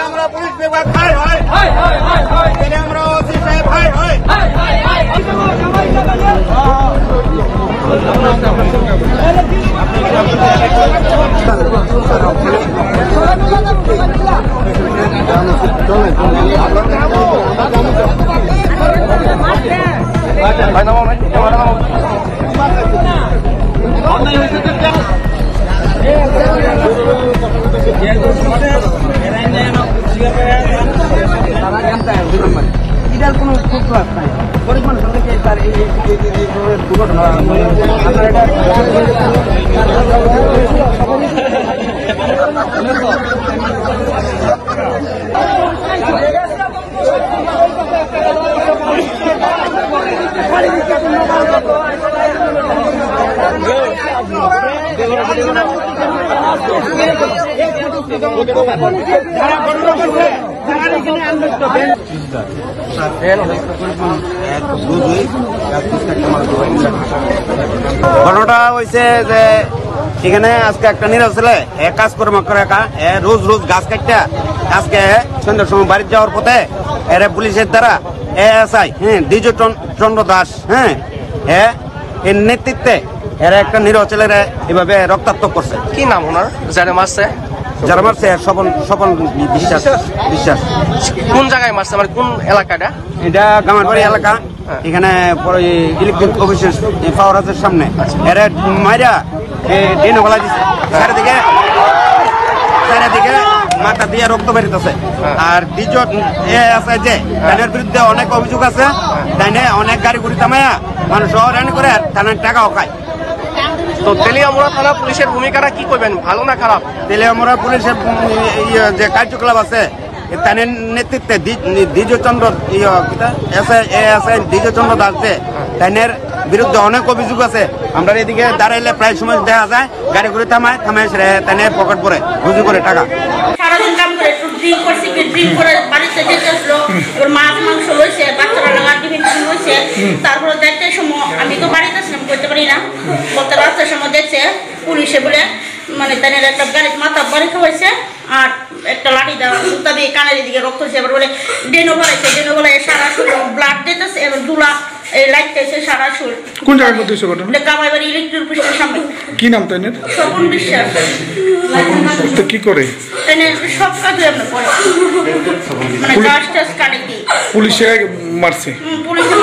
আমরা পুলিশ বিভাগ হাই হয় আমরা ওসি সাহেব হাই হয় এটার কোনো প্রশ্ন নাই গরিব মানুষের থেকে তার এই দুর্ঘটনা আপনার এটা ঘটনাটা হয়েছে যে এখানে আজকে একটা নিরাজ ছেলে কাজ কর্ম করে একা রোজ রোজ গাছ কাটটা আজকে সন্ধ্যার সময় বাড়ি যাওয়ার পথে এর পুলিশের দ্বারা এএসআই দ্বিজ চন্দ্র দাস এর নেতৃত্বে এরা একটা নিরীহ ছেলেরা এভাবে রক্তাক্ত করছে। কি নাম ওনার যারা মারছে? স্বপন বিশ্বাস। কোন জায়গায় মারছে মানে কোন এলাকাটা? এটা গামারবাড়ি এলাকা। এখানে ইলেকট্রিক অফিসের পাওয়ার হাউসের সামনে এরা মাইরা ডেনো গলা দিচ্ছে চারিদিকে মাথা দিয়ে রক্ত বেরিতেছে। আর দ্বিতীয় আছে যে তাদের বিরুদ্ধে অনেক অভিযোগ আছে, তাইনে অনেক গাড়ি গুড়ি থামায়া মানুষ হয়রানি করে থানার টাকাও খায়। তো তেলিয়ামুড়া থানা পুলিশের ভূমিকাটা কি করবেন, ভালো না খারাপ? তেলিয়ামুড়া পুলিশের যে কার্যকলাপ আছে তাদের নেতৃত্বে দ্বিজচন্দ্র দ্বিজচন্দ্র দাস যে তাদের বিরুদ্ধে অনেক অভিযোগ আছে। আমরা এদিকে দাঁড়াইলে প্রায় সময় দেখা যায় গাড়ি ঘুরে থামায় তাদের পকেট পরে রুজু করে টাকা। সারাদিন কাম করে একটু ড্রিঙ্ক করছি, ড্রিঙ্ক করে বাড়িতে যেতে আসলো, ওর মাছ মাংস লইছে, বাচ্চারা লাগার টিফিন লইছে। তারপরে দেখতে সময় আমি তো বাড়িতে ছিলাম, করতে পারি না, বলতে রাস্তার সময় দেখছে পুলিশে বলে মানে তাদের একটা গাড়ির মাথা বাড়ি খাওয়াইছে আর একটা লাঠি দেওয়া জুতা দিয়ে কানের দিকে রক্ত হয়েছে। এবার বলে ডেনো বাড়াইছে, ডেনো বাড়াই সারা শরীর ব্লাড দিতেছে, এবার দুলা এই লাইটতেছে সারা শরীর। কোন জায়গায় মধ্যে এসে ঘটনা? গামাইবাড়ি ইলেকট্রিক অফিসের সামনে। কি নাম তাই? স্বপন বিশ্বাস। তো কি করে? সব কাজে আমরা করি, মানে গাছ টাছ কাটে কি পুলিশে মারছে? পুলিশে